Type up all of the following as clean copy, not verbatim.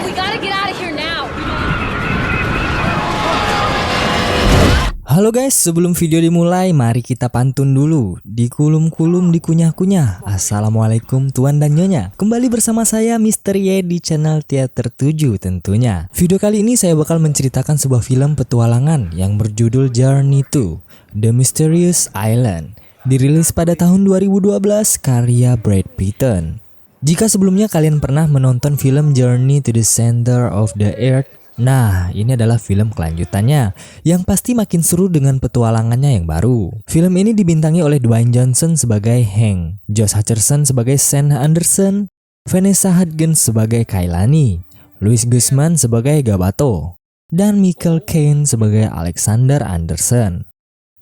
We gotta get out of here now. Halo guys, sebelum video dimulai, mari kita pantun dulu. Dikulum-kulum, dikunyah-kunyah. Assalamualaikum tuan dan nyonya. Kembali bersama saya Mr. Y di channel Teater 7 tentunya. Video kali ini saya bakal menceritakan sebuah film petualangan yang berjudul Journey to The Mysterious Island. Dirilis pada tahun 2012 karya Brad Pitt. Jika sebelumnya kalian pernah menonton film Journey to the Center of the Earth, nah, ini adalah film kelanjutannya yang pasti makin seru dengan petualangannya yang baru. Film ini dibintangi oleh Dwayne Johnson sebagai Hank, Josh Hutcherson sebagai Sam Anderson, Vanessa Hudgens sebagai Kailani, Louis Guzman sebagai Gabato, dan Michael Caine sebagai Alexander Anderson.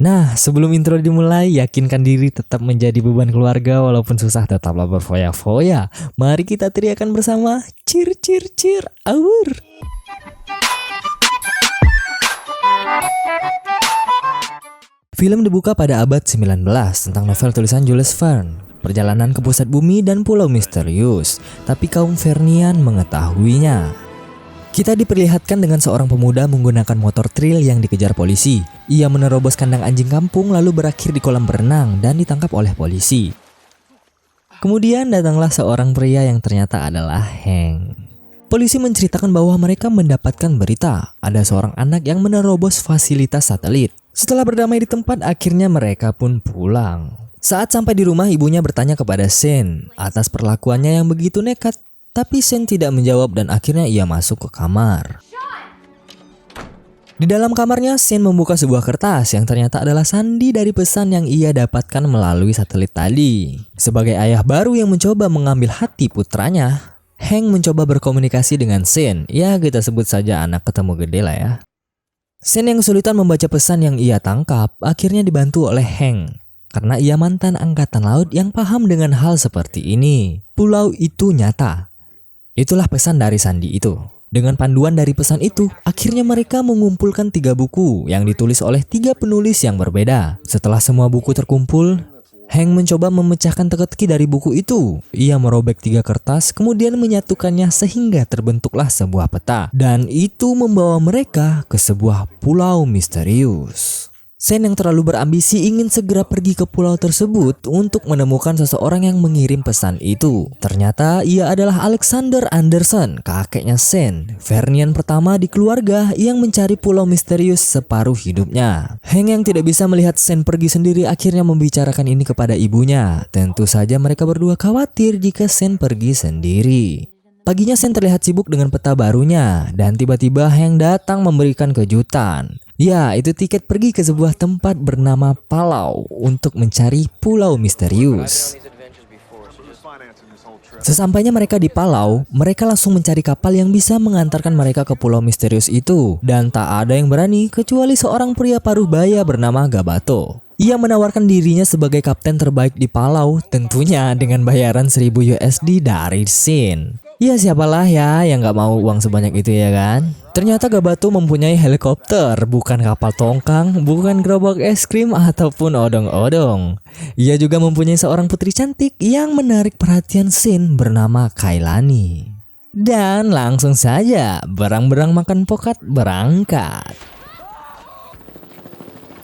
Nah, sebelum intro dimulai, yakinkan diri tetap menjadi beban keluarga walaupun susah tetaplah berfoya-foya. Mari kita teriakan bersama, cheer cheer cheer, our. Film dibuka pada abad 19 tentang novel tulisan Jules Verne, perjalanan ke pusat bumi dan pulau misterius, tapi kaum Vernian mengetahuinya. Kita diperlihatkan dengan seorang pemuda menggunakan motor trail yang dikejar polisi. Ia menerobos kandang anjing kampung lalu berakhir di kolam berenang dan ditangkap oleh polisi. Kemudian datanglah seorang pria yang ternyata adalah Hank. Polisi menceritakan bahwa mereka mendapatkan berita ada seorang anak yang menerobos fasilitas satelit. Setelah berdamai di tempat, akhirnya mereka pun pulang. Saat sampai di rumah, ibunya bertanya kepada Sen atas perlakuannya yang begitu nekat. Tapi Sen tidak menjawab dan akhirnya ia masuk ke kamar. Di dalam kamarnya, Sen membuka sebuah kertas yang ternyata adalah sandi dari pesan yang ia dapatkan melalui satelit tadi. Sebagai ayah baru yang mencoba mengambil hati putranya, Hank mencoba berkomunikasi dengan Sen. Ya, kita sebut saja anak ketemu gede lah ya. Sen yang kesulitan membaca pesan yang ia tangkap akhirnya dibantu oleh Hank karena ia mantan angkatan laut yang paham dengan hal seperti ini. Pulau itu nyata. Itulah pesan dari sandi itu. Dengan panduan dari pesan itu, akhirnya mereka mengumpulkan 3 buku yang ditulis oleh 3 penulis yang berbeda. Setelah semua buku terkumpul, Hank mencoba memecahkan teka-teki dari buku itu. Ia merobek 3 kertas, kemudian menyatukannya sehingga terbentuklah sebuah peta. Dan itu membawa mereka ke sebuah pulau misterius. Sen yang terlalu berambisi ingin segera pergi ke pulau tersebut untuk menemukan seseorang yang mengirim pesan itu. Ternyata ia adalah Alexander Anderson, kakeknya Sen, Vernian pertama di keluarga yang mencari pulau misterius separuh hidupnya. Hank yang tidak bisa melihat Sen pergi sendiri akhirnya membicarakan ini kepada ibunya. Tentu saja mereka berdua khawatir jika Sen pergi sendiri. Paginya Sen terlihat sibuk dengan peta barunya dan tiba-tiba Hank datang memberikan kejutan. Ya, itu tiket pergi ke sebuah tempat bernama Palau untuk mencari pulau misterius. Sesampainya mereka di Palau, mereka langsung mencari kapal yang bisa mengantarkan mereka ke pulau misterius itu. Dan tak ada yang berani kecuali seorang pria paruh baya bernama Gabato. Ia menawarkan dirinya sebagai kapten terbaik di Palau, tentunya dengan bayaran 1000 USD dari Sen. Ya, siapalah ya yang gak mau uang sebanyak itu ya kan? Ternyata Gabato mempunyai helikopter, bukan kapal tongkang, bukan gerobak es krim ataupun odong-odong. Ia juga mempunyai seorang putri cantik yang menarik perhatian Sen bernama Kailani. Dan langsung saja berang-berang makan pokat berangkat.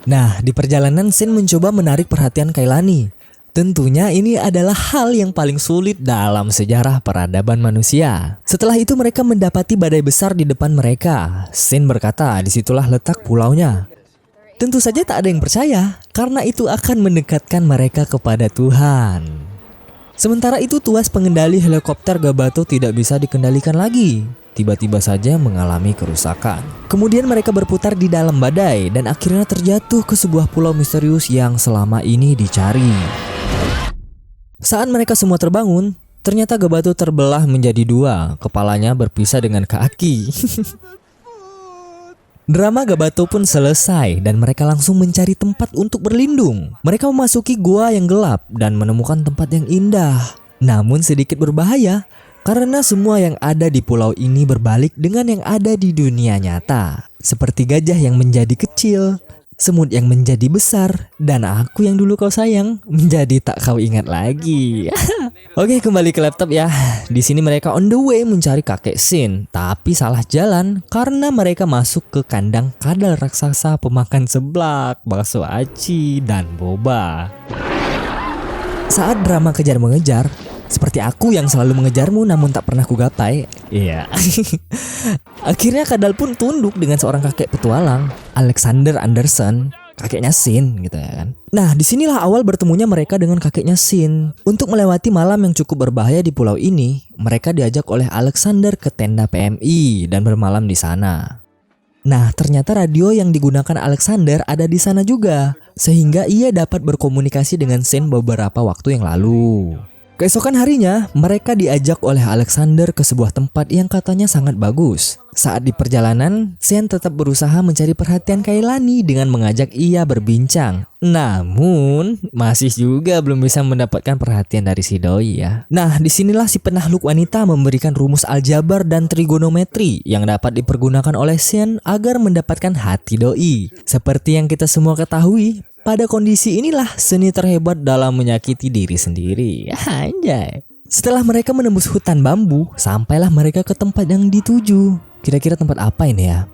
Nah, di perjalanan Sen mencoba menarik perhatian Kailani. Tentunya ini adalah hal yang paling sulit dalam sejarah peradaban manusia. Setelah itu mereka mendapati badai besar di depan mereka. Sen berkata disitulah letak pulaunya. Tentu saja tak ada yang percaya karena itu akan mendekatkan mereka kepada Tuhan. Sementara itu tuas pengendali helikopter Gabato tidak bisa dikendalikan lagi. Tiba-tiba saja mengalami kerusakan. Kemudian mereka berputar di dalam badai dan akhirnya terjatuh ke sebuah pulau misterius yang selama ini dicari. Saat mereka semua terbangun, ternyata Gabato terbelah menjadi 2, kepalanya berpisah dengan kaki. Drama Gabato pun selesai dan mereka langsung mencari tempat untuk berlindung. Mereka memasuki gua yang gelap dan menemukan tempat yang indah. Namun sedikit berbahaya karena semua yang ada di pulau ini berbalik dengan yang ada di dunia nyata. Seperti gajah yang menjadi kecil, semut yang menjadi besar, dan aku yang dulu kau sayang menjadi tak kau ingat lagi. Oke, kembali ke laptop ya. Di sini mereka on the way mencari kakek Shin, tapi salah jalan karena mereka masuk ke kandang kadal raksasa pemakan seblak, bakso aci, dan boba. Saat drama kejar mengejar, seperti aku yang selalu mengejarmu namun tak pernah kugapai. Iya. Akhirnya kadal pun tunduk dengan seorang kakek petualang, Alexander Anderson. Kakeknya Shin gitu ya kan. Nah, disinilah awal bertemunya mereka dengan kakeknya Shin. Untuk melewati malam yang cukup berbahaya di pulau ini, mereka diajak oleh Alexander ke tenda PMI dan bermalam di sana. Nah, ternyata radio yang digunakan Alexander ada di sana juga, sehingga ia dapat berkomunikasi dengan Shin beberapa waktu yang lalu. Keesokan harinya, mereka diajak oleh Alexander ke sebuah tempat yang katanya sangat bagus. Saat di perjalanan, Shin tetap berusaha mencari perhatian Kailani dengan mengajak ia berbincang. Namun, masih juga belum bisa mendapatkan perhatian dari si doi ya. Nah, disinilah si penakluk wanita memberikan rumus aljabar dan trigonometri yang dapat dipergunakan oleh Shin agar mendapatkan hati doi. Seperti yang kita semua ketahui, pada kondisi inilah seni terhebat dalam menyakiti diri sendiri. Anjay. Setelah mereka menembus hutan bambu, sampailah mereka ke tempat yang dituju. Kira-kira tempat apa ini ya?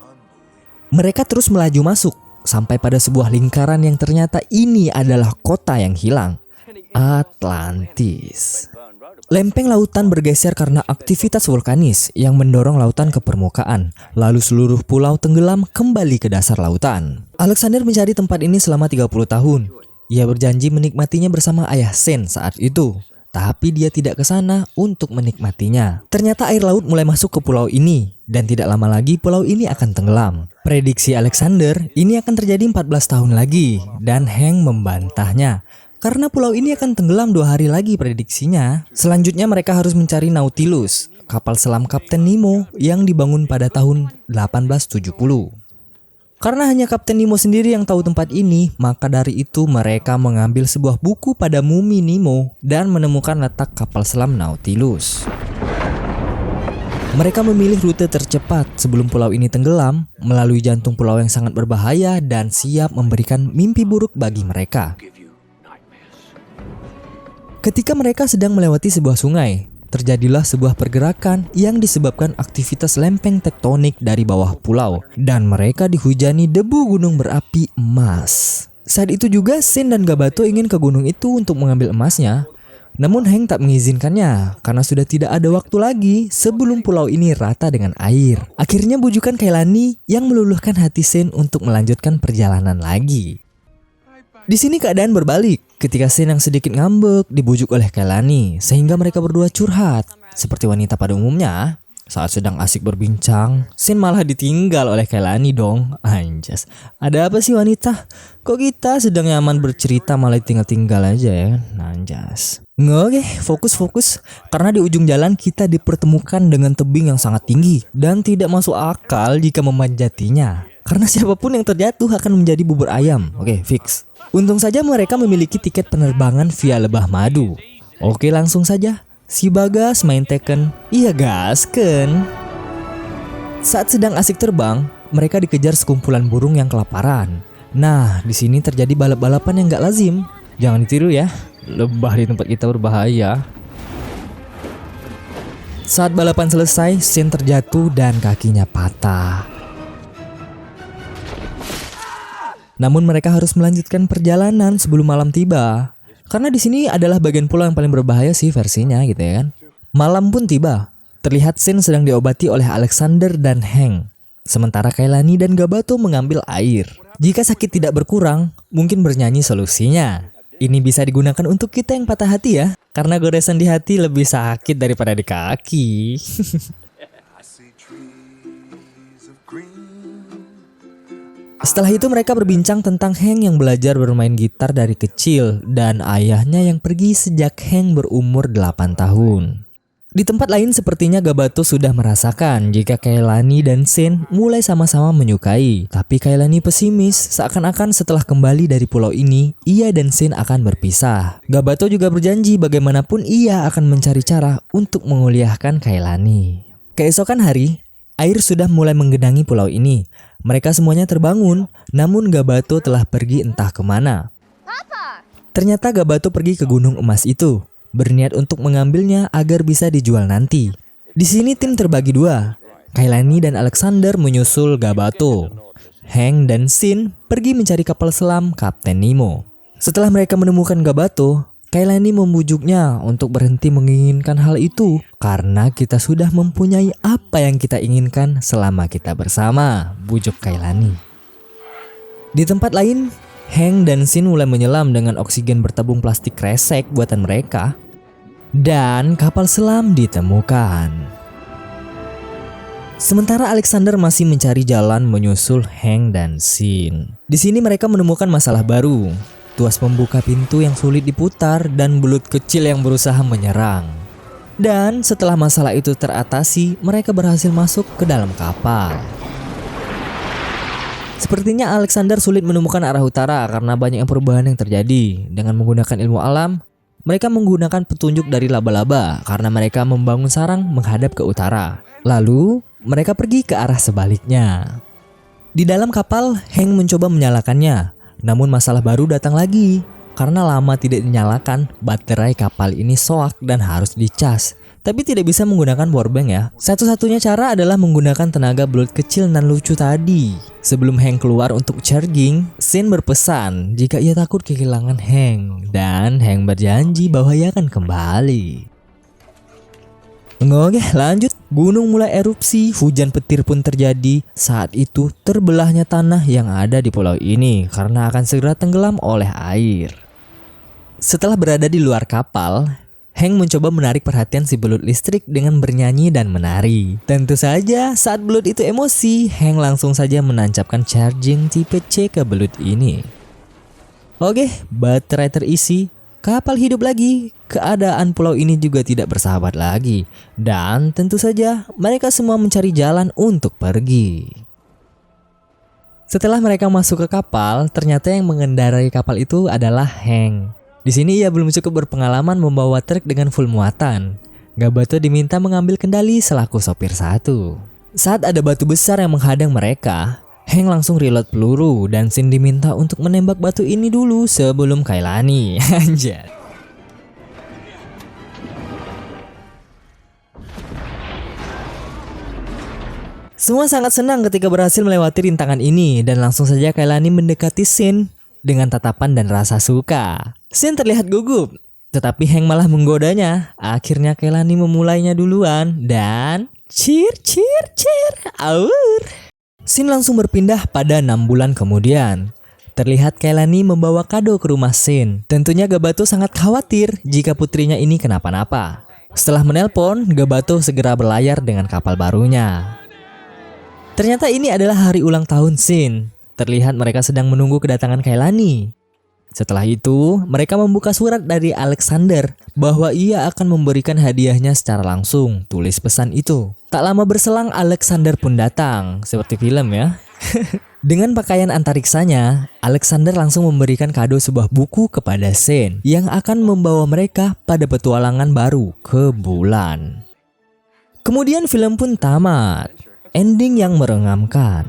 Mereka terus melaju masuk, sampai pada sebuah lingkaran yang ternyata ini adalah kota yang hilang. Atlantis. Lempeng lautan bergeser karena aktivitas vulkanis yang mendorong lautan ke permukaan. Lalu seluruh pulau tenggelam kembali ke dasar lautan. Alexander mencari tempat ini selama 30 tahun. Ia berjanji menikmatinya bersama ayah Shin saat itu. Tapi dia tidak ke sana untuk menikmatinya. Ternyata air laut mulai masuk ke pulau ini. Dan tidak lama lagi pulau ini akan tenggelam. Prediksi Alexander, ini akan terjadi 14 tahun lagi. Dan Hank membantahnya. Karena pulau ini akan tenggelam 2 hari lagi prediksinya. Selanjutnya mereka harus mencari Nautilus, kapal selam Kapten Nemo yang dibangun pada tahun 1870. Karena hanya Kapten Nemo sendiri yang tahu tempat ini, maka dari itu mereka mengambil sebuah buku pada mumi Nemo dan menemukan letak kapal selam Nautilus. Mereka memilih rute tercepat sebelum pulau ini tenggelam, melalui jantung pulau yang sangat berbahaya dan siap memberikan mimpi buruk bagi mereka. Ketika mereka sedang melewati sebuah sungai, terjadilah sebuah pergerakan yang disebabkan aktivitas lempeng tektonik dari bawah pulau, dan mereka dihujani debu gunung berapi emas. Saat itu juga Shin dan Gabato ingin ke gunung itu untuk mengambil emasnya, namun Hank tak mengizinkannya karena sudah tidak ada waktu lagi sebelum pulau ini rata dengan air. Akhirnya bujukan Kailani yang meluluhkan hati Shin untuk melanjutkan perjalanan lagi. Di sini keadaan berbalik ketika Shin yang sedikit ngambek dibujuk oleh Kailani sehingga mereka berdua curhat. Seperti wanita pada umumnya, saat sedang asik berbincang, Shin malah ditinggal oleh Kailani dong. Anjas, ada apa sih wanita? Kok kita sedang nyaman bercerita malah tinggal-tinggal aja ya? Anjas. Oke, fokus. Karena di ujung jalan kita dipertemukan dengan tebing yang sangat tinggi dan tidak masuk akal jika memanjatinya. Karena siapapun yang terjatuh akan menjadi bubur ayam. Oke, fix. Untung saja mereka memiliki tiket penerbangan via Lebah Madu. Oke, langsung saja. Si Bagas main Tekken. Iya gasken. Saat sedang asik terbang, mereka dikejar sekumpulan burung yang kelaparan. Nah, di sini terjadi balap-balapan yang gak lazim. Jangan ditiru ya. Lebah di tempat kita berbahaya. Saat balapan selesai, Shin terjatuh dan kakinya patah. Namun mereka harus melanjutkan perjalanan sebelum malam tiba. Karena di sini adalah bagian pulau yang paling berbahaya sih versinya gitu ya kan. Malam pun tiba. Terlihat Shin sedang diobati oleh Alexander dan Hank. Sementara Kailani dan Gabato mengambil air. Jika sakit tidak berkurang, mungkin bernyanyi solusinya. Ini bisa digunakan untuk kita yang patah hati ya. Karena goresan di hati lebih sakit daripada di kaki. Setelah itu mereka berbincang tentang Hank yang belajar bermain gitar dari kecil dan ayahnya yang pergi sejak Hank berumur 8 tahun. Di tempat lain sepertinya Gabato sudah merasakan jika Kailani dan Shin mulai sama-sama menyukai. Tapi Kailani pesimis seakan-akan setelah kembali dari pulau ini, ia dan Shin akan berpisah. Gabato juga berjanji bagaimanapun ia akan mencari cara untuk menguliahkan Kailani. Keesokan hari, air sudah mulai menggenangi pulau ini. Mereka semuanya terbangun, namun Gabato telah pergi entah kemana. Ternyata Gabato pergi ke gunung emas itu. berniat untuk mengambilnya agar bisa dijual nanti. Di sini tim terbagi dua. Kailani dan Alexander menyusul Gabato. Hank dan Shin pergi mencari kapal selam Kapten Nemo. Setelah mereka menemukan Gabato, Kailani membujuknya untuk berhenti menginginkan hal itu karena kita sudah mempunyai apa yang kita inginkan selama kita bersama, bujuk Kailani. Di tempat lain, Hank dan Shin mulai menyelam dengan oksigen bertabung plastik kresek buatan mereka dan kapal selam ditemukan. Sementara Alexander masih mencari jalan menyusul Hank dan Shin. Di sini mereka menemukan masalah baru. Tuas pembuka pintu yang sulit diputar dan belut kecil yang berusaha menyerang. Dan setelah masalah itu teratasi, mereka berhasil masuk ke dalam kapal. Sepertinya Alexander sulit menemukan arah utara karena banyak perubahan yang terjadi. Dengan menggunakan ilmu alam, mereka menggunakan petunjuk dari laba-laba karena mereka membangun sarang menghadap ke utara. Lalu, mereka pergi ke arah sebaliknya. Di dalam kapal, Hank mencoba menyalakannya. Namun masalah baru datang lagi. Karena lama tidak dinyalakan, baterai kapal ini soak dan harus dicas. Tapi tidak bisa menggunakan powerbank ya. Satu-satunya cara adalah menggunakan tenaga belut kecil dan lucu tadi. Sebelum Hank keluar untuk charging, Shin berpesan jika ia takut kehilangan Hank. Dan Hank berjanji bahwa ia akan kembali. Oke, lanjut. Gunung mulai erupsi, hujan petir pun terjadi. Saat itu terbelahnya tanah yang ada di pulau ini karena akan segera tenggelam oleh air. Setelah berada di luar kapal, Hank mencoba menarik perhatian si belut listrik dengan bernyanyi dan menari. Tentu saja saat belut itu emosi, Hank langsung saja menancapkan charging tipe C ke belut ini. Oke, baterai terisi. Kapal hidup lagi, keadaan pulau ini juga tidak bersahabat lagi. Dan tentu saja mereka semua mencari jalan untuk pergi. Setelah mereka masuk ke kapal, ternyata yang mengendarai kapal itu adalah Hank. Di sini ia belum cukup berpengalaman membawa truk dengan full muatan. Gabato diminta mengambil kendali selaku sopir satu. Saat ada batu besar yang menghadang mereka, Hank langsung reload peluru dan Shin diminta untuk menembak batu ini dulu sebelum Kailani. Anjir. Semua sangat senang ketika berhasil melewati rintangan ini dan langsung saja Kailani mendekati Shin dengan tatapan dan rasa suka. Shin terlihat gugup, tetapi Hank malah menggodanya. Akhirnya Kailani memulainya duluan dan cheer. Aur. Shin langsung berpindah pada 6 bulan kemudian. Terlihat Kailani membawa kado ke rumah Shin. Tentunya Gabato sangat khawatir jika putrinya ini kenapa-napa. Setelah menelpon, Gabato segera berlayar dengan kapal barunya. Ternyata ini adalah hari ulang tahun Shin. Terlihat mereka sedang menunggu kedatangan Kailani. Setelah itu, mereka membuka surat dari Alexander bahwa ia akan memberikan hadiahnya secara langsung. Tulis pesan itu. Tak lama berselang, Alexander pun datang, seperti film ya. Dengan pakaian antariksanya, Alexander langsung memberikan kado sebuah buku kepada Shin yang akan membawa mereka pada petualangan baru ke bulan. Kemudian film pun tamat. Ending yang merengamkan.